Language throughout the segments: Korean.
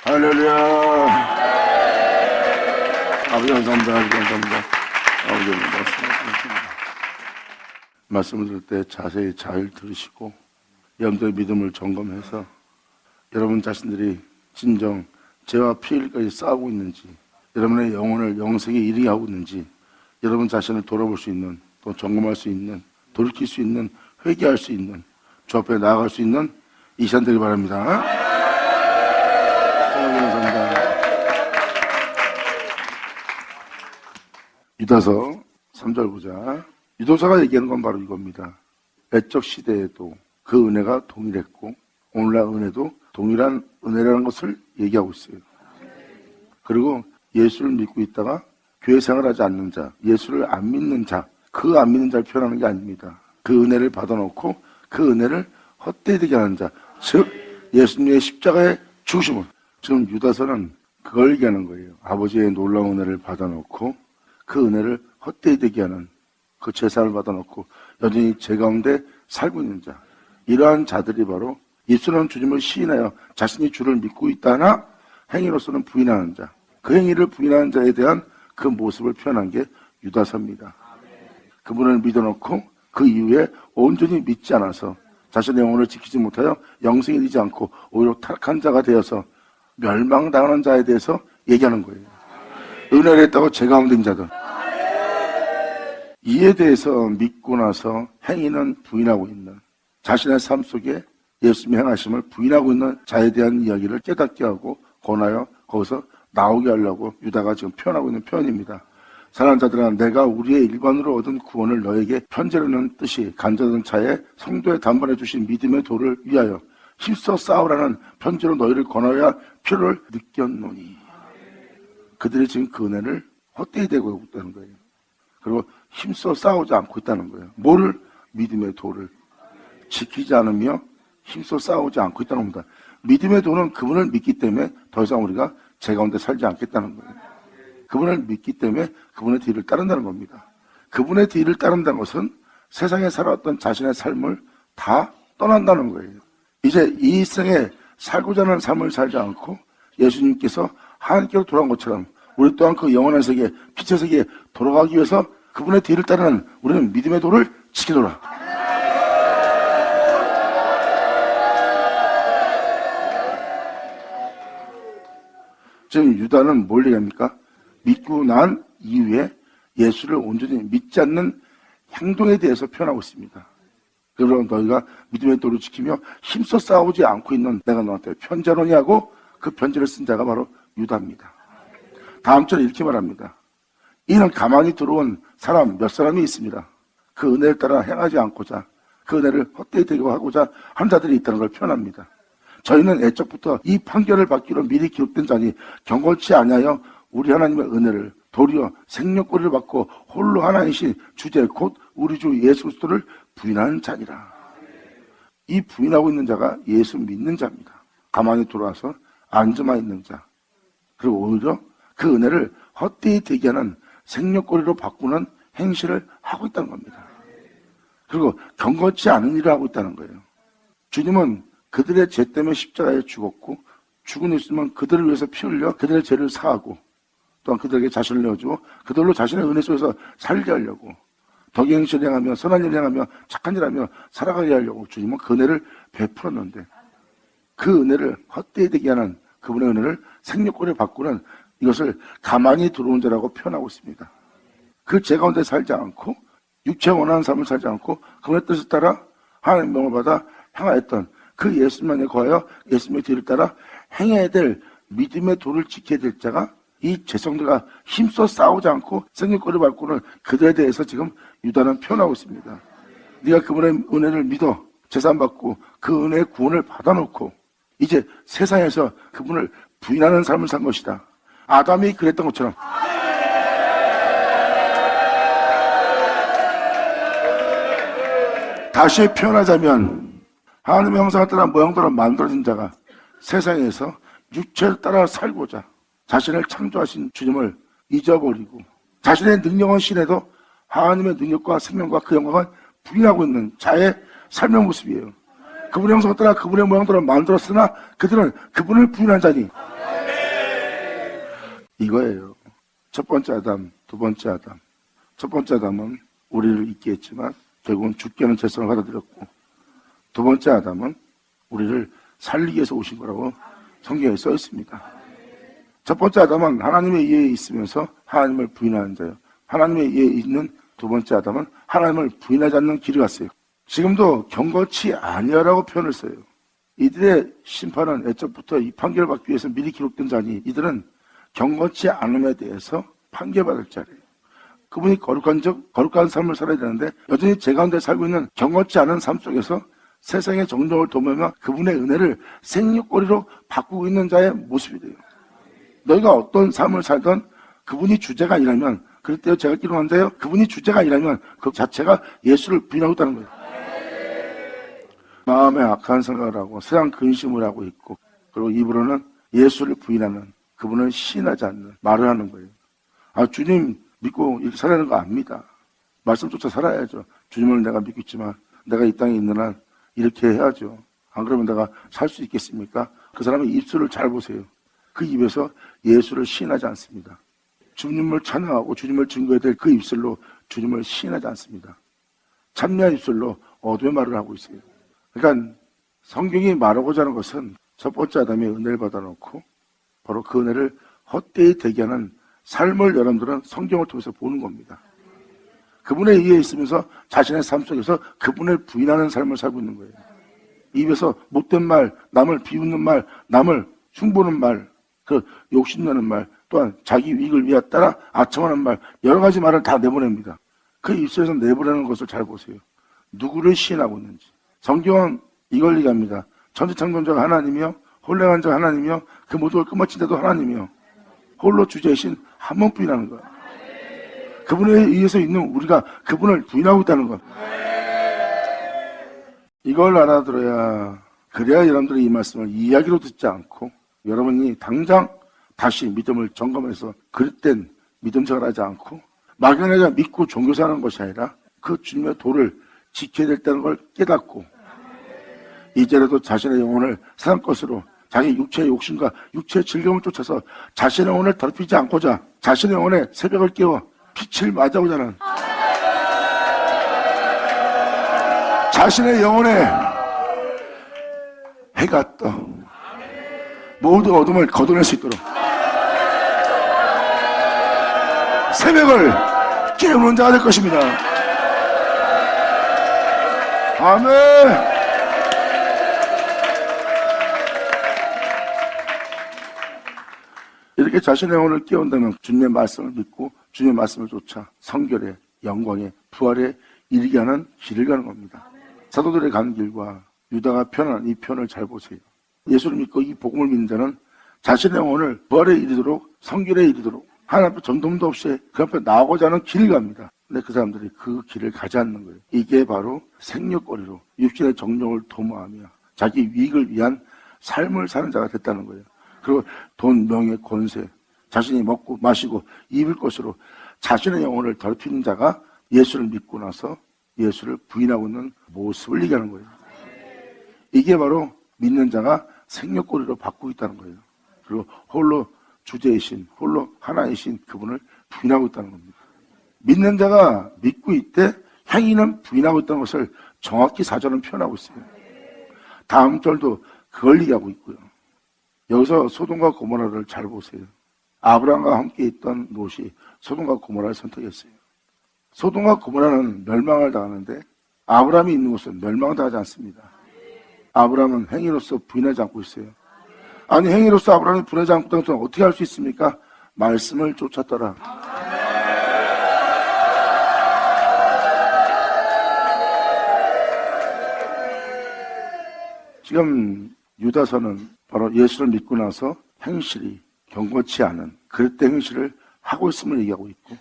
할렐루야. 아버지 감사합니다. 아버지 감사합니다. 말씀을 들을 때 자세히 잘 들으시고 여러분들의 믿음을 점검해서 여러분 자신들이 진정 죄와 피해까지 싸우고 있는지, 여러분의 영혼을 영생에 이르게 하고 있는지 여러분 자신을 돌아볼 수 있는, 또 점검할 수 있는, 돌이킬 수 있는, 회개할 수 있는, 주 앞에 나아갈 수 있는 이 시간 되길 바랍니다. 감사합니다. 유다서 3절 보자. 유도서가 얘기하는 건 바로 이겁니다. 애적 시대에도 그 은혜가 동일했고 오늘날 은혜도 동일한 은혜라는 것을 얘기하고 있어요. 그리고 예수를 믿고 있다가 교회 생활하지 않는 자, 예수를 안 믿는 자, 그 안 믿는 자를 표현하는 게 아닙니다. 그 은혜를 받아놓고 그 은혜를 헛되게 하는 자, 즉 예수님의 십자가의 죽으심을, 지금 유다서는 그걸 얘기하는 거예요. 아버지의 놀라운 은혜를 받아놓고 그 은혜를 헛되게 하는, 그 제사를 받아놓고 여전히 죄 가운데 살고 있는 자, 이러한 자들이 바로 예수는 주님을 시인하여 자신이 주를 믿고 있다나 행위로서는 부인하는 자, 그 행위를 부인하는 자에 대한 그 모습을 표현한 게 유다서입니다. 그분을 믿어놓고 그 이후에 온전히 믿지 않아서 자신의 영혼을 지키지 못하여 영생에 이르지 않고 오히려 타락한 자가 되어서 멸망당하는 자에 대해서 얘기하는 거예요. 은혜를 했다고 죄 가운데 있는 자들, 이에 대해서 믿고 나서 행위는 부인하고 있는, 자신의 삶 속에 예수님의 행하심을 부인하고 있는 자에 대한 이야기를 깨닫게 하고 권하여 거기서 나오게 하려고 유다가 지금 표현하고 있는 표현입니다. 사랑하는 자들아, 내가 우리의 일반으로 얻은 구원을 너에게 편지하는 뜻이 간절한 차에 성도에 단번에 주신 믿음의 도를 위하여 힘써 싸우라는 편지로 너희를 권하여 필요를 느꼈노니. 그들이 지금 그 은혜를 헛되이 대고 있다는 거예요. 그리고 힘써 싸우지 않고 있다는 거예요. 뭐를? 믿음의 도를 지키지 않으며 힘써 싸우지 않고 있다는 겁니다. 믿음의 도는 그분을 믿기 때문에 더 이상 우리가 죄 가운데 살지 않겠다는 거예요. 그분을 믿기 때문에 그분의 뒤를 따른다는 겁니다. 그분의 뒤를 따른다는 것은 세상에 살아왔던 자신의 삶을 다 떠난다는 거예요. 이제 이 생에 살고자 하는 삶을 살지 않고 예수님께서 하나님께로 돌아온 것처럼 우리 또한 그 영원한 세계, 빛의 세계에 돌아가기 위해서 그분의 뒤를 따르는 우리는 믿음의 도를 지키노라. 지금 유다는 뭘 얘기합니까? 믿고 난 이후에 예수를 온전히 믿지 않는 행동에 대해서 표현하고 있습니다. 그러므로 너희가 믿음의 도를 지키며 힘써 싸우지 않고 있는 내가 너한테 편지하노니 하고 그 편지를 쓴 자가 바로 유다입니다. 다음 절에 이렇게 말합니다. 이는 가만히 들어온 사람 몇 사람이 있습니다. 그 은혜를 따라 행하지 않고자 그 은혜를 헛되이 되게 하고자 하는 자들이 있다는 걸 표현합니다. 저희는 애적부터 이 판결을 받기로 미리 기록된 자니 경건치 아니하여 우리 하나님의 은혜를 도리어 생명권을 받고 홀로 하나이신 주제 곧 우리 주 예수 그리스도를 부인하는 자니라. 이 부인하고 있는 자가 예수 믿는 자입니다. 가만히 돌아와서 앉아만 있는 자, 그리고 오히려 그 은혜를 헛되이 되게 하는 생명권으로 바꾸는 행실을 하고 있다는 겁니다. 그리고 경건치 않은 일을 하고 있다는 거예요. 주님은 그들의 죄 때문에 십자가에 죽었고 죽은 예수님은 그들을 위해서 피 흘려 그들의 죄를 사하고 또한 그들에게 자신을 내어주고 그들로 자신의 은혜 속에서 살게 하려고 덕의 행실을 행하며 선한 일을 행하며 착한 일을 하며 살아가게 하려고 주님은 그 은혜를 베풀었는데 그 은혜를 헛되이 되게 하는 그분의 은혜를 생명권을 바꾸는 이것을 가만히 들어온 자라고 표현하고 있습니다. 그 죄 가운데 살지 않고 육체에 원하는 삶을 살지 않고 그분의 뜻을 따라 하나님의 명을 받아 행하였던 그 예수님만에 거하여 예수님의 뒤를 따라 행해야 될 믿음의 도를 지켜야 될 자가 이 죄성들과 힘써 싸우지 않고 생명권을 바꾸는 그들에 대해서 지금 유다는 표현하고 있습니다. 네가 그분의 은혜를 믿어 제사받고 그 은혜의 구원을 받아놓고 이제 세상에서 그분을 부인하는 삶을 산 것이다. 아담이 그랬던 것처럼 다시 표현하자면 하나님의 형상을 따라 모양대로 만들어진 자가 세상에서 육체를 따라 살고자 자신을 창조하신 주님을 잊어버리고 자신의 능력은 신에도 하나님의 능력과 생명과 그 영광을 부인하고 있는 자의 삶의 모습이에요. 그분의 형상을 따라 그분의 모양대로 만들었으나 그들은 그분을 부인한 자니 이거예요. 첫 번째 아담, 두 번째 아담. 첫 번째 아담은 우리를 잊게 했지만 결국은 죽게 하는 죄성을 받아들였고, 두 번째 아담은 우리를 살리기 위해서 오신 거라고 성경에 써 있습니다. 첫 번째 아담은 하나님의 이해에 있으면서 하나님을 부인하는 자예요. 하나님의 이해에 있는 두 번째 아담은 하나님을 부인하지 않는 길을 갔어요. 지금도 경건치 아니하라고 표현을 써요. 이들의 심판은 애초부터 이 판결을 받기 위해서 미리 기록된 자니 이들은 경건치 않음에 대해서 판결받을 자리예요. 그분이 거룩한 삶을 살아야 되는데 여전히 제 가운데 살고 있는 경건치 않은 삶 속에서 세상의 정욕을 도모하며 그분의 은혜를 생육거리로 바꾸고 있는 자의 모습이 돼요. 너희가 어떤 삶을 살던 그분이 주제가 아니라면, 그럴 때 제가 기록한데요, 그분이 주제가 아니라면 그 자체가 예수를 부인하고 있다는 거예요. 마음에 악한 생각을 하고 세상 근심을 하고 있고, 그리고 입으로는 예수를 부인하는, 그분을 시인하지 않는 말을 하는 거예요. 아, 주님 믿고 이렇게 살아야 거 압니다. 말씀 쫓아 살아야죠. 주님을 내가 믿고 있지만 내가 이 땅에 있는 한 이렇게 해야죠. 안 그러면 내가 살 수 있겠습니까? 그 사람의 입술을 잘 보세요. 그 입에서 예수를 시인하지 않습니다. 주님을 찬양하고 주님을 증거해야 될 그 입술로 주님을 시인하지 않습니다. 찬미한 입술로 어둠의 말을 하고 있어요. 그러니까 성경이 말하고자 하는 것은 첫 번째 아담의 은혜를 받아놓고 바로 그 은혜를 헛되이 대기하는 삶을 여러분들은 성경을 통해서 보는 겁니다. 그분의 의에 있으면서 자신의 삶 속에서 그분을 부인하는 삶을 살고 있는 거예요. 입에서 못된 말, 남을 비웃는 말, 남을 흉보는 말, 그 욕심내는 말, 또한 자기 이익을 위해 따라 아첨하는 말, 여러 가지 말을 다 내보냅니다. 그 입술에서 내보내는 것을 잘 보세요. 누구를 시인하고 있는지. 성경은 이걸 얘기합니다. 천지창조자가 하나님이요, 홀랭한 자가 하나님이요, 그 모든 걸 끝마친 자도 하나님이요, 홀로 주제이신 한 번 부인하는 거예요. 그분에 의해서 있는 우리가 그분을 부인하고 있다는 것. 이걸 알아들어야, 그래야 여러분들이 이 말씀을 이야기로 듣지 않고 여러분이 당장 다시 믿음을 점검해서 그릇된 믿음생활 하지 않고 막연하게 믿고 종교생활하는 것이 아니라 그 주님의 도를 지켜야 된다는 걸 깨닫고, 이제라도 자신의 영혼을 세상 것으로 자기 육체의 욕심과 육체의 즐거움을 쫓아서 자신의 영혼을 더럽히지 않고자 자신의 영혼에 새벽을 깨워 빛을 맞아오자 하는, 자신의 영혼에 해가 떠 모든 어둠을 걷어낼 수 있도록 새벽을 깨우는 자가 될 것입니다. 아멘. 이렇게 자신의 영혼을 깨운다면 주님의 말씀을 믿고 주님의 말씀을 쫓아 성결의 영광의 부활에 이르게 하는 길을 가는 겁니다. 사도들의 가는 길과 유다가 편한 이 편을 잘 보세요. 예수를 믿고 이 복음을 믿는 자는 자신의 영혼을 부활에 이르도록 성결에 이르도록 하나님 앞에 전동도 없이 그 앞에 나오고자 하는 길을 갑니다. 근데 그 사람들이 그 길을 가지 않는 거예요. 이게 바로 생육거리로 육신의 정욕을 도모하며 자기 이익을 위한 삶을 사는 자가 됐다는 거예요. 그리고 돈, 명예, 권세, 자신이 먹고 마시고 입을 것으로 자신의 영혼을 더럽히는 자가 예수를 믿고 나서 예수를 부인하고 있는 모습을 얘기하는 거예요. 이게 바로 믿는 자가 생육거리로 바꾸고 있다는 거예요. 그리고 홀로 주제이신, 홀로 하나이신 그분을 부인하고 있다는 겁니다. 믿는 자가 믿고 있되 행위는 부인하고 있다는 것을 정확히 사전은 표현하고 있어요. 다음 절도 그걸 얘기하고 있고요. 여기서 소돔과 고모라를 잘 보세요. 아브라함과 함께 있던 롯이 소돔과 고모라를 선택했어요. 소돔과 고모라는 멸망을 당하는데 아브라함이 있는 곳은 멸망당하지 않습니다. 아브라함은 행위로서 부인하지 않고 있어요. 아니, 행위로서 아브라함이 부인하지 않고 있다는 것은 어떻게 할 수 있습니까? 말씀을 쫓았더라. 지금 유다서는 바로 예수를 믿고 나서 행실이 경건치 않은 그릇된 행실을 하고 있음을 얘기하고 있고,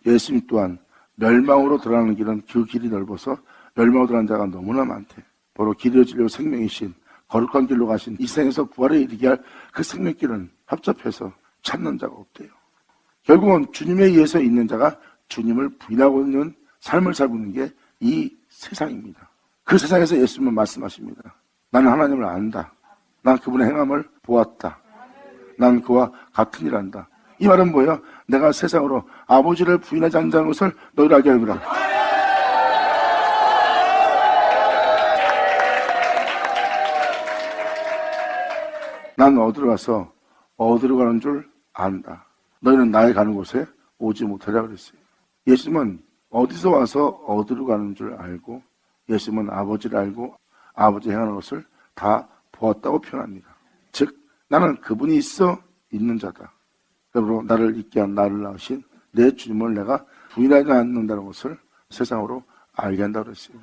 예수님 또한 멸망으로 들어가는 길은 그 길이 넓어서 멸망으로 들어가는 자가 너무나 많대. 바로 길이요 진리요 생명이신 거룩한 길로 가신 이 세상에서 부활에 이르게 할 그 생명길은 합잡해서 찾는 자가 없대요. 결국은 주님에 의해서 있는 자가 주님을 부인하고 있는 삶을 살고 있는 게 이 세상입니다. 그 세상에서 예수님은 말씀하십니다. 나는 하나님을 안다. 난 그분의 행함을 보았다. 난 그와 같은 일 한다. 이 말은 뭐예요? 내가 세상으로 아버지를 부인하지 않는다는 것을 너희를 알게 하리라. 난 어디로 가서 어디로 가는 줄 안다. 너희는 나의 가는 곳에 오지 못하리라 그랬어요. 예수님은 어디서 와서 어디로 가는 줄 알고, 예수님은 아버지를 알고 아버지 행하는 것을 다 보았다고 표현합니다. 즉 나는 그분이 있어 있는 자다. 그러므로 나를 있게 한 나를 낳으신 내 주님을 내가 부인하지 않는다는 것을 세상으로 알게 한다고 그랬어요.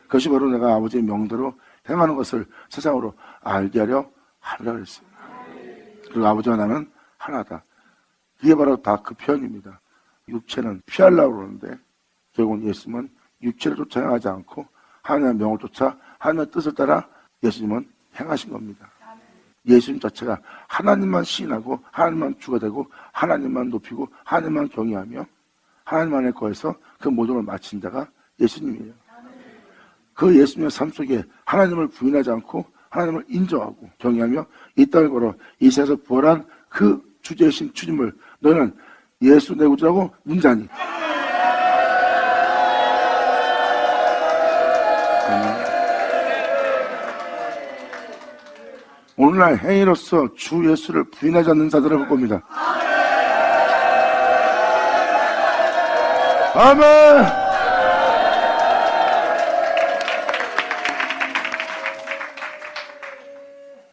그것이 바로 내가 아버지의 명대로 행하는 것을 세상으로 알게 하려 하리라 그랬어요. 그리고 아버지와 나는 하나다. 이게 바로 다 그 표현입니다. 육체는 피하려고 그러는데 결국은 예수님은 육체를 쫓아 행하지 않고 하나님의 명을 쫓아 하나님의 뜻을 따라 예수님은 행하신 겁니다. 예수님 자체가 하나님만 시인하고 하나님만 주가 되고 하나님만 높이고 하나님만 경외하며 하나님 안에 거해서 그 모든 걸 마친 자가 예수님이에요. 그 예수님의 삶 속에 하나님을 부인하지 않고 하나님을 인정하고 경외하며 이 땅을 걸어 이 세상에서 부활한 그 주제이신 주님을 너희는 예수 내 구주라고 문자니. 오늘날 행위로서 주 예수를 부인하지 않는 자들을 볼 겁니다. 아멘.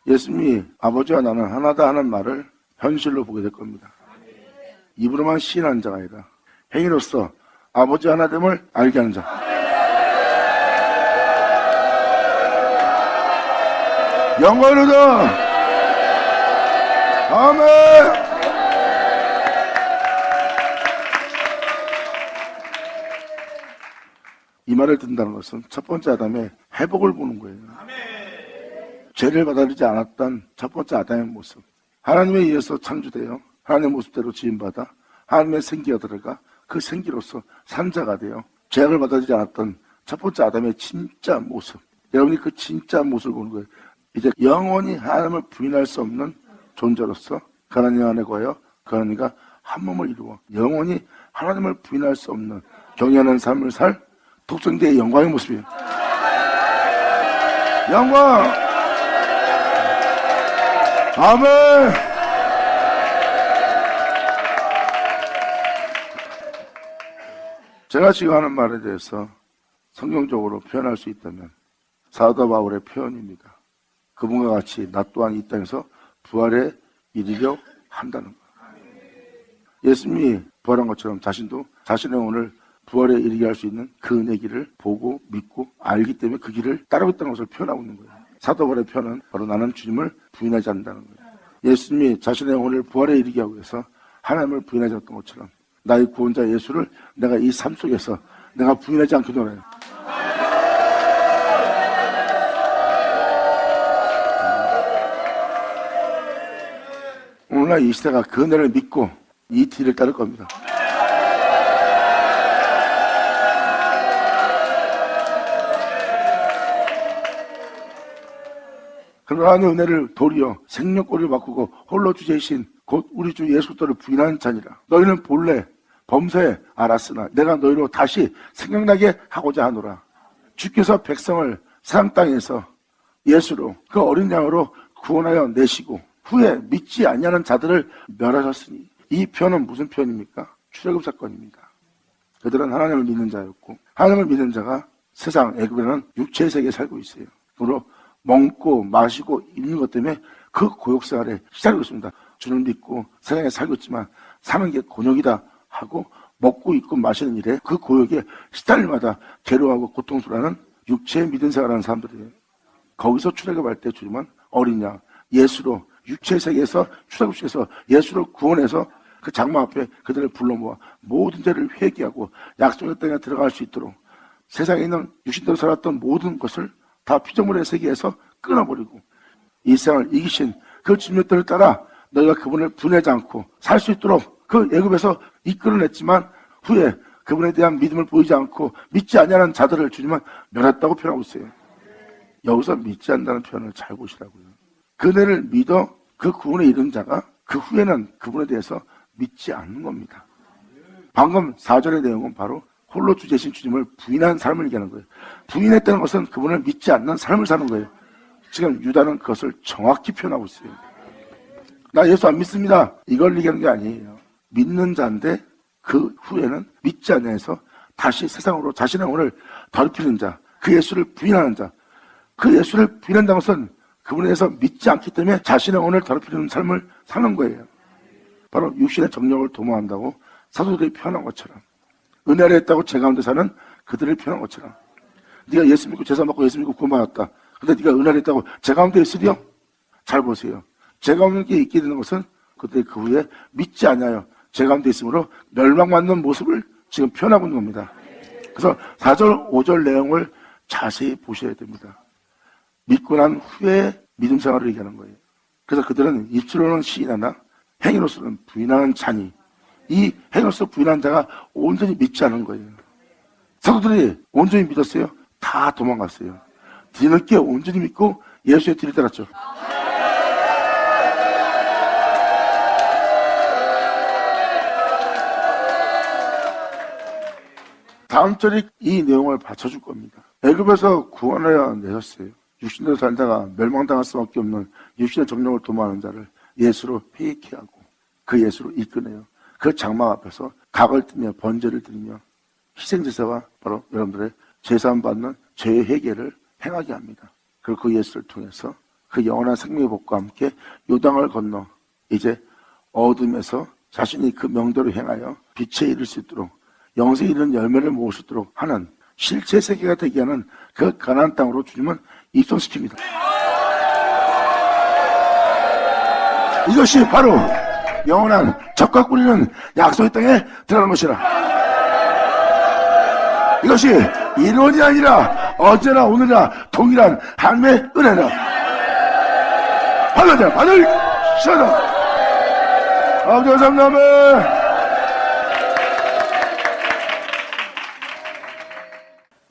예수님이 아버지와 나는 하나다 하는 말을 현실로 보게 될 겁니다. 입으로만 시인하는 자가 아니라 행위로서 아버지 하나됨을 알게 하는 자. 영광이로다. 아멘. 이 말을 듣는다는 것은 첫 번째 아담의 회복을 보는 거예요. 죄를 받아들이지 않았던 첫 번째 아담의 모습. 하나님에 의해서 창조되어 하나님의 모습대로 지음받아 하나님의 생기가 들어가 그 생기로서 산자가 되어 죄악을 받아들이지 않았던 첫 번째 아담의 진짜 모습. 여러분이 그 진짜 모습을 보는 거예요. 이제 영원히 하나님을 부인할 수 없는 존재로서 하나님 안에 거하여 그 하나님과 한 몸을 이루어 영원히 하나님을 부인할 수 없는 경외하는 삶을 살 독생자의 영광의 모습이에요. 영광! 아멘! 제가 지금 하는 말에 대해서 성경적으로 표현할 수 있다면 사도 바울의 표현입니다. 그분과 같이 나 또한 이 땅에서 부활에 이르려 한다는 것. 예수님이 부활한 것처럼 자신도 자신의 오늘 부활에 이르게 할 수 있는 그 은혜 길을 보고 믿고 알기 때문에 그 길을 따르고 있다는 것을 표현하고 있는 거예요. 사도 바울의 표현은 바로 나는 주님을 부인하지 않는다는 거예요. 예수님이 자신의 오늘 부활에 이르게 하기 위해서 하나님을 부인하지 않았던 것처럼 나의 구원자 예수를 내가 이 삶 속에서 내가 부인하지 않기도 해요. 오늘날 이 시대가 그 은혜를 믿고 이 뒤를 따를 겁니다. 그러한 은혜를 도리어 생명골을 바꾸고 홀로 주제이신 곧 우리 주 예수 그리스도를 부인하는 자니라. 너희는 본래 범사에 알았으나 내가 너희로 다시 생각나게 하고자 하노라. 주께서 백성을 세상 땅에서 예수로 그 어린 양으로 구원하여 내시고 후에 믿지 아니하는 자들을 멸하셨으니 이 표현은 무슨 표현입니까? 출애굽 사건입니다. 그들은 하나님을 믿는 자였고 하나님을 믿는 자가 세상 애굽에는 육체의 세계에 살고 있어요. 그리고 먹고 마시고 입는 것 때문에 그 고역 생활에 시달리고 있습니다. 주를 믿고 세상에 살고 있지만 사는 게 곤욕이다 하고 먹고 입고 마시는 일에 그 고역에 시달릴 마다 괴로워하고 고통스러워하는 육체의 믿은 생활하는 사람들이에요. 거기서 출애굽할 때 주님은 어린 양 예수로 육체의 세계에서 출애굽시켜서 예수를 구원해서 그 장막 앞에 그들을 불러 모아 모든 죄를 회개하고 약속의 땅에 들어갈 수 있도록 세상에 있는 육신대로 살았던 모든 것을 다 피조물의 세계에서 끊어버리고 이 세상을 이기신 그 주님의 뜻을 따라 너희가 그분을 분해하지 않고 살 수 있도록 그 애굽에서 이끌어냈지만 후에 그분에 대한 믿음을 보이지 않고 믿지 아니하는 자들을 주님은 멸했다고 표현하고 있어요. 여기서 믿지 않는다는 표현을 잘 보시라고요. 그네를 믿어 그 구원에 이른 자가 그 후에는 그분에 대해서 믿지 않는 겁니다. 방금 4절의 내용은 바로 홀로 주제신 주님을 부인한 삶을 얘기하는 거예요. 부인했다는 것은 그분을 믿지 않는 삶을 사는 거예요. 지금 유다는 그것을 정확히 표현하고 있어요. 나 예수 안 믿습니다. 이걸 얘기하는 게 아니에요. 믿는 자인데 그 후에는 믿지 않냐 해서 다시 세상으로 자신의 영혼을 더럽히는 자, 그 예수를 부인하는 자, 그 예수를 부인한다는 것은 그분에 대해서 믿지 않기 때문에 자신의 영혼을 더럽히는 삶을 사는 거예요. 바로 육신의 정력을 도모한다고 사도들이 표현한 것처럼, 은혜 아래 있다고 제 가운데 사는 그들을 표현한 것처럼, 네가 예수 믿고 제사 받고 예수 믿고 구원받았다. 근데 네가 은혜 아래 있다고 제 가운데 있으려? 잘 보세요. 제 가운데 있게 되는 것은 그들이 그 후에 믿지 않아요. 제 가운데 있으므로 멸망받는 모습을 지금 표현하고 있는 겁니다. 그래서 4절, 5절 내용을 자세히 보셔야 됩니다. 믿고 난 후에 믿음 생활을 얘기하는 거예요. 그래서 그들은 입술로는 시인하나 행위로서는 부인하는 자니, 이 행위로서 부인한 자가 온전히 믿지 않은 거예요. 사도들이 온전히 믿었어요? 다 도망갔어요. 뒤늦게 온전히 믿고 예수의 뒤를 따랐죠. 다음 절이 이 내용을 받쳐줄 겁니다. 애굽에서 구원하여 내셨어요. 육신대로 살다가 멸망당할 수밖에 없는 육신의 정령을 도모하는 자를 예수로 회개케 하고 그 예수로 이끄네요. 그 장막 앞에서 각을 뜨며 번제를 드리며 희생제사와 바로 여러분들의 제사함 받는 죄의 회개를 행하게 합니다. 그리고 그 예수를 통해서 그 영원한 생명의 복과 함께 요단을 건너 이제 어둠에서 자신이 그 명대로 행하여 빛에 이를 수 있도록 영생에 이르는 열매를 모을 수 있도록 하는 실제 세계가 되게 하는 그 가나안 땅으로 주님은 입성시킵니다. 이것이 바로 영원한 적과 꾸리는 약속의 땅에 들어가는 것이라. 이것이 이론이 아니라 어제나 오늘이나 동일한 하나님의 은혜라. 할렐루야, 받을 시하다. 아버지 감사합니다.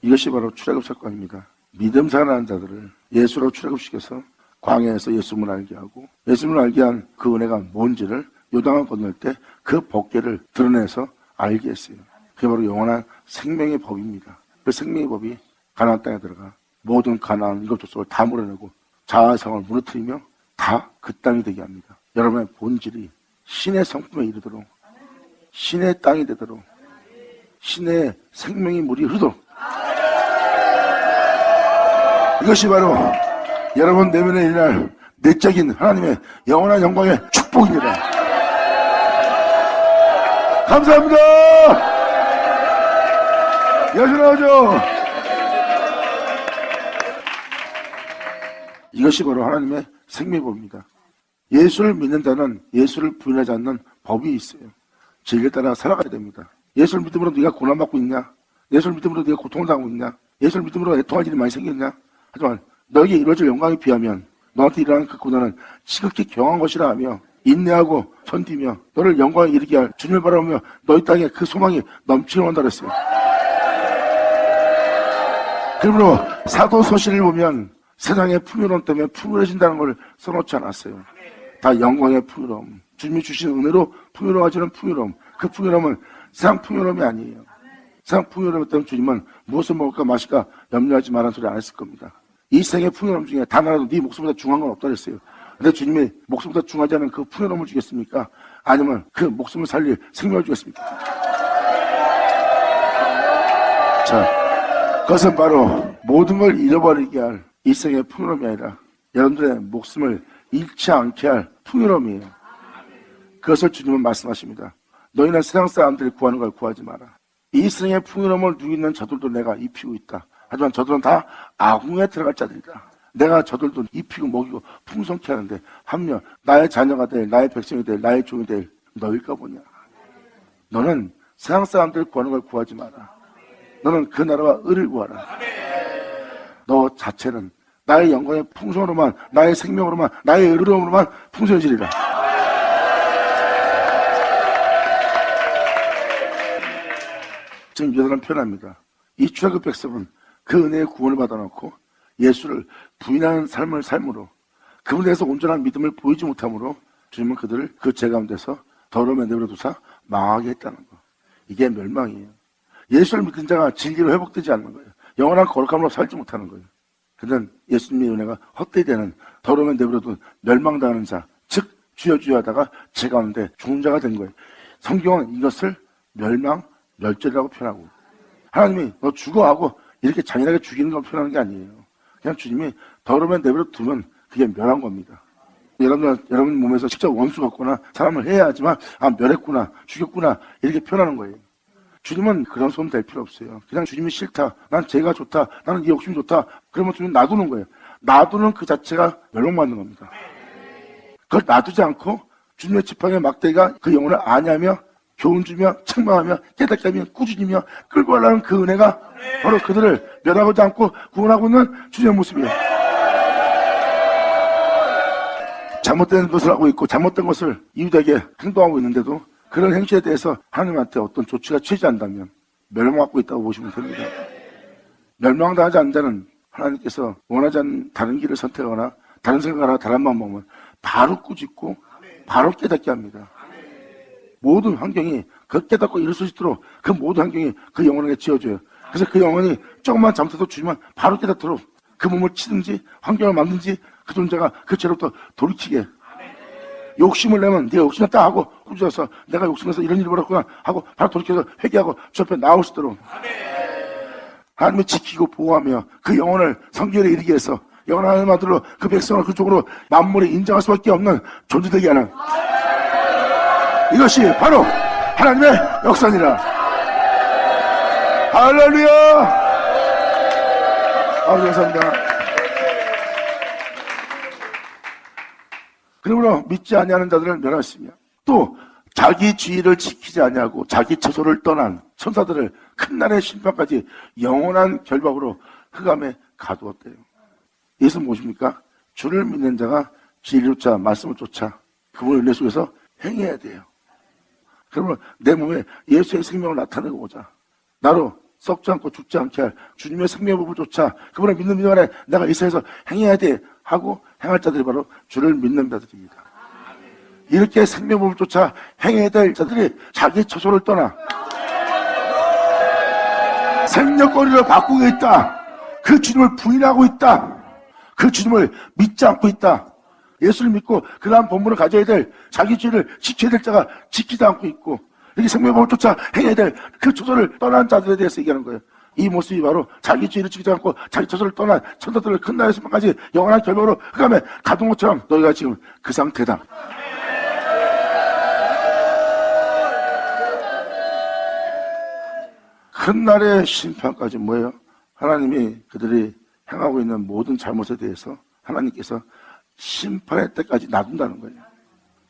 이것이 바로 출애굽 사건입니다. 믿음 생활하는 자들을 예수로 출애굽시켜서 광야에서 예수님을 알게 하고 예수님을 알게 한 그 은혜가 뭔지를 요단을 건널 때 그 법궤를 드러내서 알게 했어요. 그게 바로 영원한 생명의 법입니다. 그 생명의 법이 가나안 땅에 들어가 모든 가나안 이것 저것을 다 물어내고 자아성을 무너뜨리며 다 그 땅이 되게 합니다. 여러분의 본질이 신의 성품에 이르도록, 신의 땅이 되도록, 신의 생명의 물이 흐르도록, 이것이 바로 여러분 내면에 일어날 내적인 하나님의 영원한 영광의 축복입니다. 감사합니다. 여전하죠. 이것이 바로 하나님의 생명법입니다. 예수를 믿는 자는 예수를 부인하지 않는 법이 있어요. 진리에 따라 살아가야 됩니다. 예수를 믿음으로 네가 고난받고 있냐? 예수를 믿음으로 네가 고통을 당하고 있냐? 예수를 믿음으로 애통할 일이 많이 생겼냐? 하지만 너에게 이루어질 영광에 비하면 너한테 일어나는 그 고난은 지극히 경한 것이라 하며 인내하고 견디며 너를 영광에 이르게 할 주님을 바라보며 너희 땅에 그 소망이 넘치게 한다 그랬어요. 그러므로 사도서신을 보면 세상의 풍요로움 때문에 풍요해진다는 걸 써놓지 않았어요. 다 영광의 풍요로움, 주님이 주신 은혜로 풍요로워지는 풍요로움, 그 풍요로움은 세상 풍요로움이 아니에요. 세상 풍요로움 때문에 주님은 무엇을 먹을까 마실까 염려하지 말라는 소리 안 했을 겁니다. 이 생의 풍요로움 중에 단 하나도 네 목숨보다 중요한 건 없다 그랬어요. 근데 주님이 목숨보다 중요하지 않은 그 풍요로움을 주겠습니까? 아니면 그 목숨을 살릴 생명을 주겠습니까? 자, 그것은 바로 모든 걸 잃어버리게 할 이 생의 풍요로움이 아니라 여러분들의 목숨을 잃지 않게 할 풍요로움이에요. 그것을 주님은 말씀하십니다. 너희는 세상 사람들이 구하는 걸 구하지 마라. 이 생의 풍요로움을 누리는 저들도 내가 입히고 있다. 하지만 저들은 다 아궁에 들어갈 자들이다. 내가 저들도 입히고 먹이고 풍성케 하는데 하물며 나의 자녀가 될, 나의 백성이 될, 나의 종이 될 너일까 보냐. 너는 세상 사람들 구하는 걸 구하지 마라. 너는 그 나라와 의를 구하라. 너 자체는 나의 영광의 풍성으로만, 나의 생명으로만, 나의 의로움으로만 풍성해지리라. 지금 유다는 표현합니다. 이 출애굽 백성은 그 은혜의 구원을 받아놓고 예수를 부인하는 삶을 삶으로 그분에 대해서 온전한 믿음을 보이지 못함으로 주님은 그들을 그 죄 가운데서 더러움에 내버려두사 망하게 했다는 거. 이게 멸망이에요. 예수를 믿은 자가 진리로 회복되지 않는 거예요. 영원한 거룩함으로 살지 못하는 거예요. 그는 예수님의 은혜가 헛되이 되는 더러움에 내버려둔 멸망당하는 자, 즉 주여 주여 하다가 제 가운데 죽는 자가 된 거예요. 성경은 이것을 멸망, 멸절이라고 표현하고, 하나님이 너 죽어 하고 이렇게 잔인하게 죽이는 걸 표현하는 게 아니에요. 그냥 주님이 더러움에 내버려두면 그게 멸한 겁니다. 여러분 몸에서 직접 원수 같거나 사람을 해야 하지만 멸했구나, 죽였구나 이렇게 표현하는 거예요. 주님은 그런 손 댈 필요 없어요. 그냥 주님이 싫다, 난 죄가 좋다, 나는 네 욕심이 좋다, 그러면 주님 놔두는 거예요. 놔두는 그 자체가 멸망받는 겁니다. 그걸 놔두지 않고 주님의 지팡이의 막대기가 그 영혼을 아냐며 교훈 주며 책망하며 깨닫게 하며 꾸준히며 끌고 가려는 그 은혜가 바로 그들을 멸하지 않고 구원하고 있는 주님의 모습이에요. 잘못된 것을 하고 있고 잘못된 것을 이웃에게 행동하고 있는데도 그런 행실에 대해서 하나님한테 어떤 조치가 취하지 않는다면 멸망받고 있다고 보시면 됩니다. 멸망당하지 않는 자는 하나님께서 원하지 않는 다른 길을 선택하거나 다른 생각을 하거나 다른 마음 먹으면 바로 꾸짖고 바로 깨닫게 합니다. 모든 환경이 그 깨닫고 이룰 수 있도록 그 모든 환경이 그 영혼에게 지어줘요. 그래서 그 영혼이 조금만 잘못해도 주지만 바로 깨닫도록 그 몸을 치든지 환경을 만든지 그 존재가 그 죄로부터 돌이키게. 욕심을 내면 네가 욕심을 딱 하고 꾸짖어서 내가 욕심내서 이런 일을 벌였구나 하고 바로 돌이켜서 회개하고 주 앞에 나올 수 있도록 하나님이 지키고 보호하며 그 영혼을 성결에 이르게 해서 영원한 하나님 아들로 그 백성을 그쪽으로 만물이 인정할 수밖에 없는 존재 되게 하는 이것이 바로 하나님의 역사니라. 할렐루야. 감사합니다. 그러므로 믿지 아니하는 자들을 멸하시며 또 자기 지위를 지키지 아니하고 자기 처소를 떠난 천사들을 큰 날의 심판까지 영원한 결박으로 흑암에 가두었대요. 이것은 무엇입니까? 주를 믿는 자가 진리를 쫓아 말씀을 쫓아 그분의 은혜 속에서 행해야 돼요. 그러면 내 몸에 예수의 생명을 나타내고자 나로 썩지 않고 죽지 않게 할 주님의 생명의 법을 쫓아 그분을 믿는 믿음 안에 내가 이 세상에서 행해야 돼 하고 행할 자들이 바로 주를 믿는 자들입니다. 이렇게 생명의 법을 쫓아 행해야 될 자들이 자기 처소를 떠나 생명거리를 바꾸고 있다. 그 주님을 부인하고 있다. 그 주님을 믿지 않고 있다. 예수를 믿고 그러한 본분을 가져야 될 자기 죄를 지켜야 될 자가 지키지 않고 있고 이렇게 생명법을 쫓아 행해야 될 그 처소를 떠난 자들에 대해서 얘기하는 거예요. 이 모습이 바로 자기 죄를 지키지 않고 자기 처소를 떠난 천사들을 큰 날의 심판까지 영원한 결박으로 흑암에 가둔 것처럼 너희가 지금 그 상태다. 큰 날의 심판까지 뭐예요? 하나님이 그들이 행하고 있는 모든 잘못에 대해서 하나님께서 심판의 때까지 놔둔다는 거예요.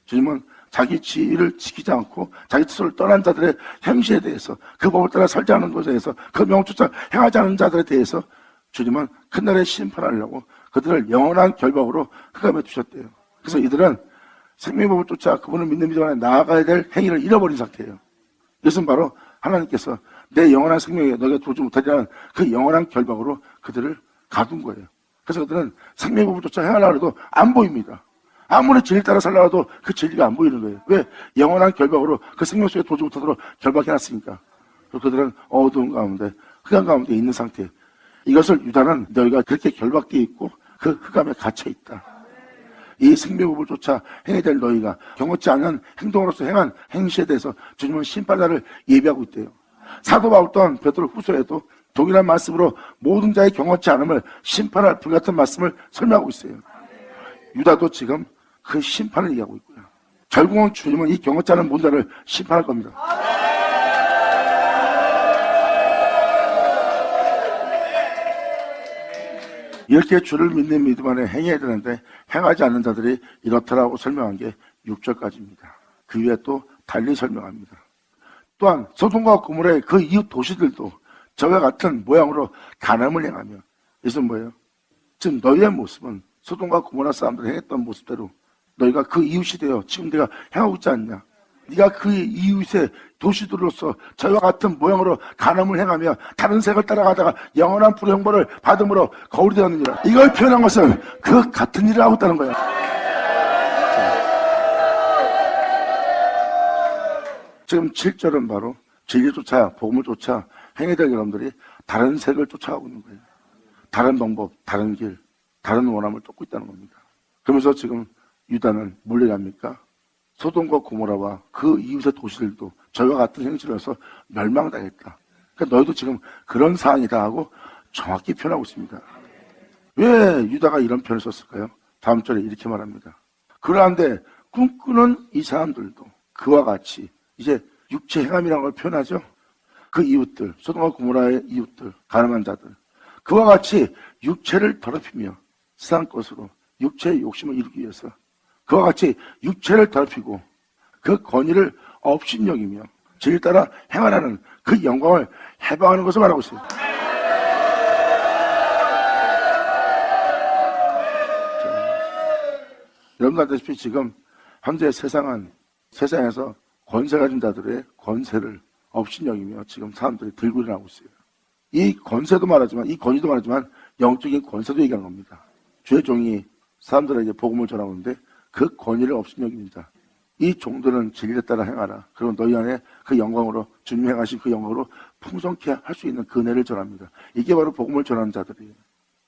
주님은 자기 지위를 지키지 않고 자기 뜻을 떠난 자들의 행실에 대해서 그 법을 따라 살지 않는 것에 대해서 그 명을 쫓아 행하지 않는 자들에 대해서 주님은 그날에 심판하려고 그들을 영원한 결박으로 흑암에 두셨대요. 그래서 이들은 생명법을 쫓아 그분을 믿는 믿음 안에 나아가야 될 행위를 잃어버린 상태예요. 이것은 바로 하나님께서 내 영원한 생명에 너희가 도우지 못하리라는 그 영원한 결박으로 그들을 가둔 거예요. 그래서 그들은 생명법을 쫓아 행하려고 해도 안 보입니다. 아무리 진리 따라 살려고 해도 그 진리가 안 보이는 거예요. 왜? 영원한 결박으로 그 생명 속에 도우지 못하도록 결박해놨으니까. 그래서 그들은 어두운 가운데, 흑암 가운데 있는 상태. 이것을 유다는 너희가 그렇게 결박되어 있고 그 흑암에 갇혀있다. 이 생명법을 쫓아 행해야 될 너희가 경험치 않은 행동으로서 행한 행실에 대해서 주님은 심판자를 예비하고 있대요. 사도 바울 또한 베드로 후서에도 동일한 말씀으로 모든 자의 경험치 않음을 심판할 불같은 말씀을 설명하고 있어요. 유다도 지금 그 심판을 얘기하고 있고요. 결국은 주님은 이 경험치 않은 모든 자를 심판할 겁니다. 이렇게 주를 믿는 믿음 안에 행해야 되는데 행하지 않는 자들이 이렇더라고 설명한 게 6절까지입니다. 그 위에 또 달리 설명합니다. 또한 소돔과 고모라의 그 이웃 도시들도 저와 같은 모양으로 간음을 행하며 이것은 뭐예요? 지금 너희의 모습은 소돔과 고모라 사람들이 행했던 모습대로 너희가 그 이웃이 되어 지금 내가 행하고 있지 않냐? 네가 그 이웃의 도시들로서 저와 같은 모양으로 간음을 행하며 다른 색을 따라가다가 영원한 불의 형벌을 받음으로 거울이 되었느니라. 이걸 표현한 것은 그 같은 일을 하고 있다는 거야. 지금 7절은 바로 진리 쫓아 복음을 쫓아 행해야 될 여러분들이 다른 색을 쫓아가고 있는 거예요. 다른 방법, 다른 길, 다른 원함을 쫓고 있다는 겁니다. 그러면서 지금 유다는 뭘 얘기합니까? 소돔과 고모라와 그 이웃의 도시들도 저희와 같은 행실을 해서 멸망당했다. 그러니까 너희도 지금 그런 상황이다 하고 정확히 표현하고 있습니다. 왜 유다가 이런 표현을 썼을까요? 다음 절에 이렇게 말합니다. 그러한데 꿈꾸는 이 사람들도 그와 같이 이제 육체 행함이라는 걸 표현하죠. 그 이웃들, 소돔과 고모라의 이웃들, 가늠한 자들, 그와 같이 육체를 더럽히며 세상 것으로 육체의 욕심을 이루기 위해서 그와 같이 육체를 더럽히고 그 권위를 업신여기며 진리를 따라 행하라는 그 영광을 해방하는 것을 말하고 있어요. 여러분 알다시피 지금 현재 세상에서 권세 가진 자들의 권세를 업신여기며 지금 사람들이 들고 일어나고 있어요. 이 권세도 말하지만 이 권위도 말하지만 영적인 권세도 얘기하는 겁니다. 주의 종이 사람들에게 복음을 전하는데 그 권위를 업신여기는 자, 이 종들은 진리에 따라 행하라. 그리고 너희 안에 그 영광으로 주님 행하신 그 영광으로 풍성케 할 수 있는 그 은혜를 전합니다. 이게 바로 복음을 전하는 자들이에요.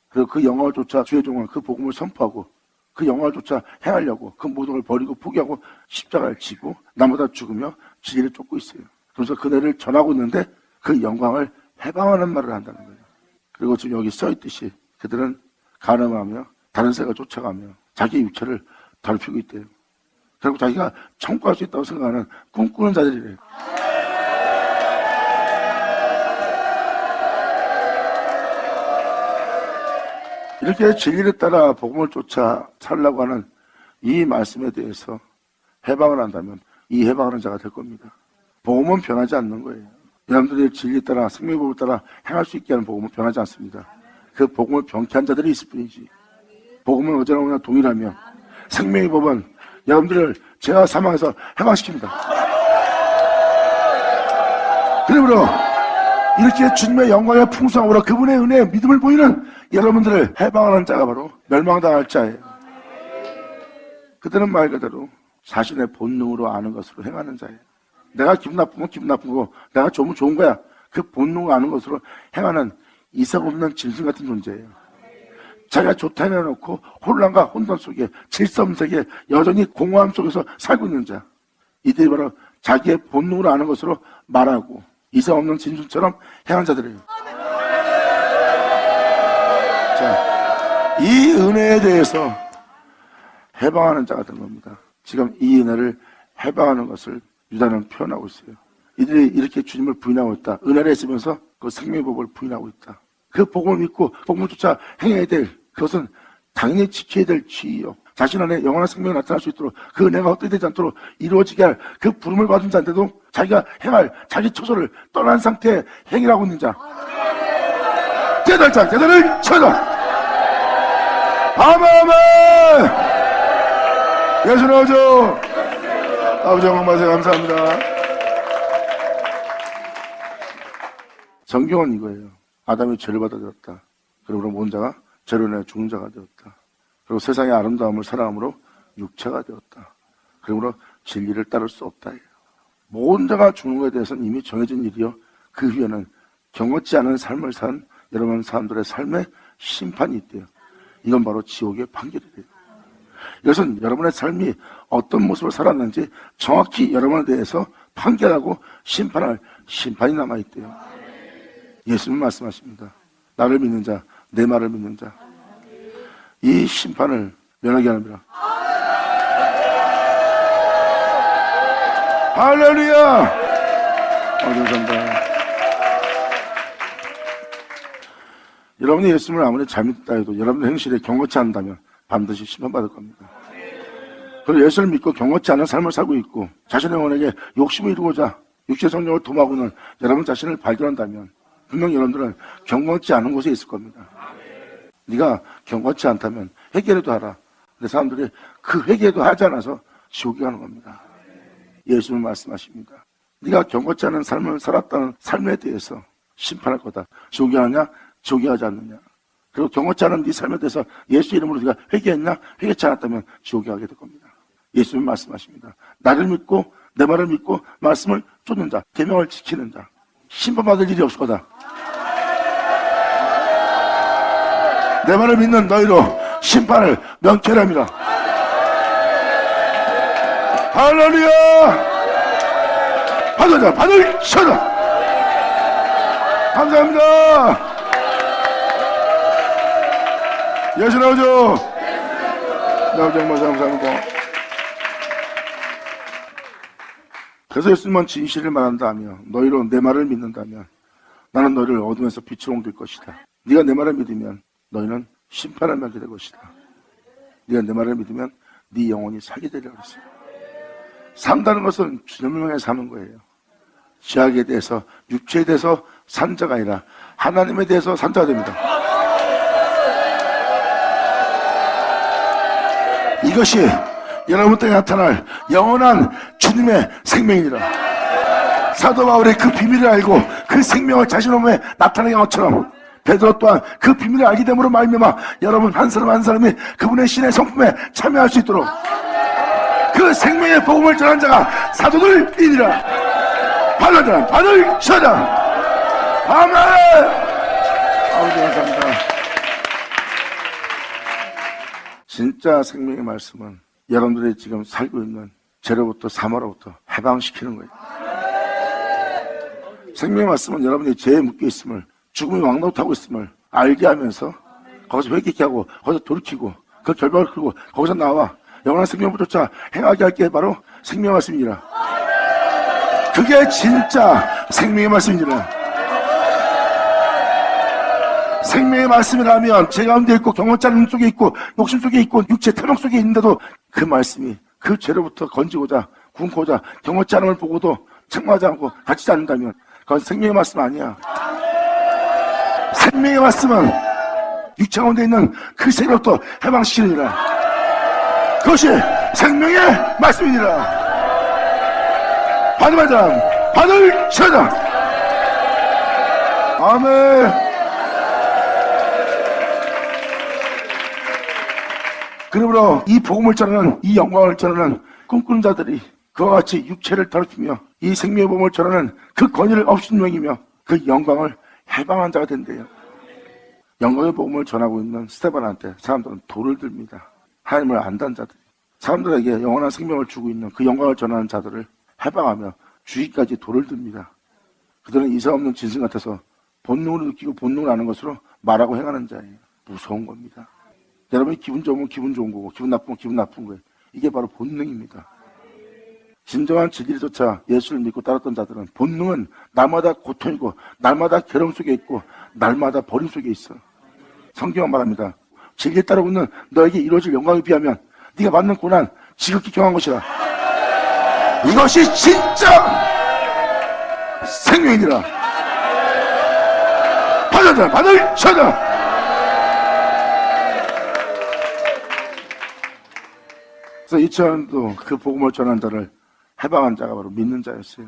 그리고 그 영광을 쫓아 주의 종은 그 복음을 선포하고 그 영광을 쫓아 행하려고 그 모든 걸 버리고 포기하고 십자가를 지고 나보다 죽으며 진리를 쫓고 있어요. 그래서 그 은혜를 전하고 있는데 그 영광을 해방하는 말을 한다는 거예요. 그리고 지금 여기 써있듯이 그들은 가늠하며 다른 새가 쫓아가며 자기 육체를 더럽히고 있대요. 결국 자기가 청구할 수 있다고 생각하는 꿈꾸는 자들이래요. 이렇게 진리를 따라 복음을 쫓아 살려고 하는 이 말씀에 대해서 해방을 한다면 이 해방하는 자가 될 겁니다. 복음은 변하지 않는 거예요. 여러분들이 진리 따라 생명의 법을 따라 행할 수 있게 하는 복음은 변하지 않습니다. 그 복음을 변케 한 자들이 있을 뿐이지. 복음은 어제나 오나 동일하며 생명의 법은 여러분들을 죄와 사망에서 해방시킵니다. 그러므로 이렇게 주님의 영광의 풍성함으로 그분의 은혜의 믿음을 보이는 여러분들을 해방하는 자가 바로 멸망당할 자예요. 그들은 말 그대로 자신의 본능으로 아는 것으로 행하는 자예요. 내가 기분 나쁘면 기분 나쁘고 내가 좋으면 좋은 거야. 그 본능을 아는 것으로 행하는 이상 없는 짐승 같은 존재예요. 자기가 좋다 해놓고 혼란과 혼돈 속에 질서음색에 여전히 공허함 속에서 살고 있는 자. 이들이 바로 자기의 본능으로 아는 것으로 말하고 이상 없는 짐승처럼 행한 자들이에요. 자, 이 은혜에 대해서 해방하는 자가 된 겁니다. 지금 이 은혜를 해방하는 것을 유다는 표현하고 있어요. 이들이 이렇게 주님을 부인하고 있다. 은혜를 했으면서 그 생명의 법을 부인하고 있다. 그 복음을 믿고 복음을 쫓아 행해야 될 그것은 당연히 지켜야 될 지위요. 자신 안에 영원한 생명이 나타날 수 있도록 그 은혜가 헛되이 되지 않도록 이루어지게 할 그 부름을 받은 자인데도 자기가 행할 자기 처소를 떠난 상태에 행위하고 있는 자. 깨달자 깨달을 쳐다. 아멘. 예수 나오죠. 아버지 영광 받으세요. 감사합니다. 성경은 이거예요. 아담이 죄를 받아들였다. 그리고 모든 자가 죄로 인해 죽은 자가 되었다. 그리고 세상의 아름다움을 사랑함으로 육체가 되었다. 그러므로 진리를 따를 수 없다. 모든 자가 죽는 것에 대해서는 이미 정해진 일이요. 그 후에는 경건치 않은 삶을 산 여러분 사람들의 삶에 심판이 있대요. 이건 바로 지옥의 판결이래요. 이것은 여러분의 삶이 어떤 모습을 살았는지 정확히 여러분에 대해서 판결하고 심판할 심판이 남아있대요. 예수님 말씀하십니다. 나를 믿는 자, 내 말을 믿는 자, 이 심판을 면하게 합니다. 할렐루야! 감사합니다. 여러분이 예수님을 아무리 잘 믿다 해도 여러분의 행실에 경고치 않는다면 반드시 심판받을 겁니다. 그리고 예수를 믿고 경고치 않은 삶을 살고 있고 자신의 영혼에게 욕심을 이루고자 육체 성령을 도모하고 있는 여러분 자신을 발견한다면 분명히 여러분들은 경건치 않은 곳에 있을 겁니다. 네가 경건치 않다면 회개라도 하라. 근데 사람들이 그 회개도 하지 않아서 지옥에 가는 겁니다. 예수님 말씀하십니다. 네가 경건치 않은 삶을 살았다는 삶에 대해서 심판할 거다. 지옥에 가느냐 지옥에 가지 않느냐. 그리고 경건치 않은 네 삶에 대해서 예수 이름으로 네가 회개했냐 회개치 않았다면 지옥에 가게 될 겁니다. 예수님 말씀하십니다. 나를 믿고 내 말을 믿고 말씀을 쫓는 자, 계명을 지키는 자, 심판받을 일이 없을 거다. 내 말을 믿는 너희로 심판을 면케합니다. 할렐루야! 받으자, 받으셔라! 감사합니다. 예수 나오죠? 나오죠. 정말 감사합니다. 그래서 예수님은 진실을 말한다며 너희로 내 말을 믿는다면 나는 너희를 어둠에서 빛으로 옮길 것이다. 네가 내 말을 믿으면 너희는 심판을 받게 될 것이다. 네가 내 말을 믿으면 네 영혼이 살게 되리라고 했어요. 산다는 것은 주님을 향해 사는 거예요. 죄악에 대해서, 육체에 대해서 산 자가 아니라 하나님에 대해서 산 자가 됩니다. 이것이 여러분 때에 나타날 영원한 주님의 생명이니라. 사도 바울이 그 비밀을 알고 그 생명을 자신 몸에 나타내는 것처럼 베드로 또한 그 비밀을 알게 됨으로 말미암아 여러분 한 사람 한 사람이 그분의 신의 성품에 참여할 수 있도록 그 생명의 복음을 전한 자가 사도들이니라. 받는 자는 받으셔라. 아멘. 아버지 감사합니다. 진짜 생명의 말씀은 여러분들이 지금 살고 있는 죄로부터 사마로부터 해방시키는 거예요. 생명의 말씀은 여러분이 죄에 묶여있음을, 죽음이 왕노릇하고 있음을 알게 하면서 거기서 회개케 하고 거기서 돌이키고 그 결박을 끌고 거기서 나와 영원한 생명부터 행하게 할 게 바로 생명의 말씀이니라. 그게 진짜 생명의 말씀이니라. 생명의 말씀이라면 제 가운데 있고 경험자는 속에 있고 욕심 속에 있고 육체 태명 속에 있는데도 그 말씀이 그 죄로부터 건지고자 굶고자 경험치 않음을 보고도 책망하지 않고 다치지 않는다면 그건 생명의 말씀 아니야. 생명의 말씀은 육체 가운데 있는 그 세로부터 해방시키느니라. 그것이 생명의 말씀이니라. 받으면 받으셔라. 아멘. 그러므로 이 복음을 전하는, 이 영광을 전하는 꿈꾸는 자들이 그와 같이 육체를 더럽히며 이 생명의 복음을 전하는 그 권위를 업신여기며 그 영광을 해방한 자가 된대요. 영광의 복음을 전하고 있는 스테반한테 사람들은 돌을 듭니다. 하나님을 안다는 자들, 사람들에게 영원한 생명을 주고 있는 그 영광을 전하는 자들을 해방하며 주의까지 돌을 듭니다. 그들은 이상 없는 짐승 같아서 본능을 느끼고 본능을 아는 것으로 말하고 행하는 자예요. 무서운 겁니다. 여러분이 기분 좋으면 기분 좋은 거고 기분 나쁘면 기분 나쁜 거예요. 이게 바로 본능입니다. 진정한 진리조차 예수를 믿고 따랐던 자들은 본능은 날마다 고통이고 날마다 괴로움 속에 있고 날마다 버림 속에 있어. 성경은 말합니다. 진리에 따르고 있는 너에게 이루어질 영광에 비하면 네가 받는 고난 지극히 경한 것이라. 이것이 진짜 생명이니라. 받으셔라. 그래서 2000년도 그 복음을 전한 자를 해방한 자가 바로 믿는 자였어요.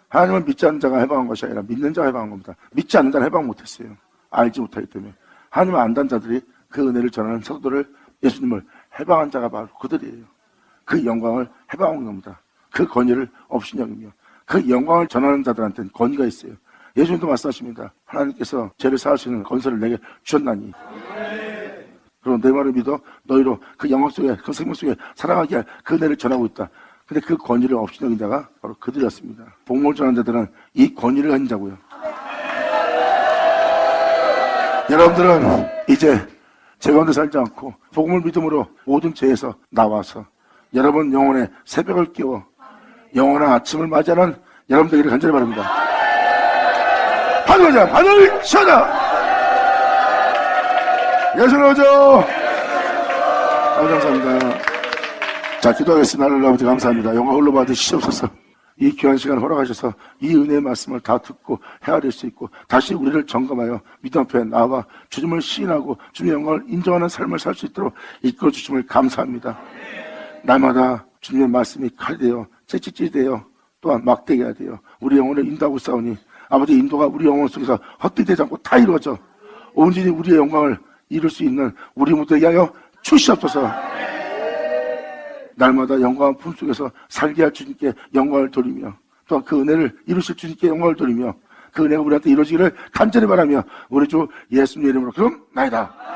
하나님을 믿지 않는 자가 해방한 것이 아니라 믿는 자가 해방한 겁니다. 믿지 않는 자는 해방 못했어요. 알지 못하기 때문에. 하나님을 안다는 자들이 그 은혜를 전하는 사도들을, 예수님을 해방한 자가 바로 그들이에요. 그 영광을 해방한 겁니다. 그 권위를 업신여기며 그 영광을 전하는 자들한테는 권위가 있어요. 예수님도 말씀하십니다. 하나님께서 죄를 사할 수 있는 권세를 내게 주셨나니 그럼 내 말을 믿어 너희로 그 영광 속에 그 생명 속에 살아가게 할 그 은혜를 전하고 있다. 근데 그 권위를 업신여긴 자가 바로 그들이었습니다. 복음을 전하는 자들은 이 권위를 가진 자고요. 여러분들은 이제 죄 가운데 살지 않고 복음을 믿음으로 모든 죄에서 나와서 여러분 영혼의 새벽을 깨워 영원한 아침을 맞이하는 여러분 되기를 간절히 바랍니다. 받으셔라. 예수를 오죠. 감사합니다. 자, 기도하겠습니다. 하나님 아버지 감사합니다. 영광 홀로 받으시옵소서. 이 귀한 시간 허락하셔서 이 은혜의 말씀을 다 듣고 헤아릴 수 있고 다시 우리를 점검하여 믿음 앞에 나와 주님을 시인하고 주님의 영광을 인정하는 삶을 살 수 있도록 이끌어 주심을 감사합니다. 날마다 주님의 말씀이 칼이 되어 채찍질이 되어 또한 막대기가 되어 우리 영혼을 인도하고 싸우니 아버지 인도가 우리 영혼 속에서 헛되지 않고 다 이루어져 온전히 우리의 영광을 이룰 수 있는 우리 모두에게 하여 주시옵소서. 날마다 영광의 품속에서 살게 할 주님께 영광을 돌리며 또한 그 은혜를 이루실 주님께 영광을 돌리며 그 은혜가 우리한테 이루어지기를 간절히 바라며 우리 주 예수님 이름으로 기도합나이다.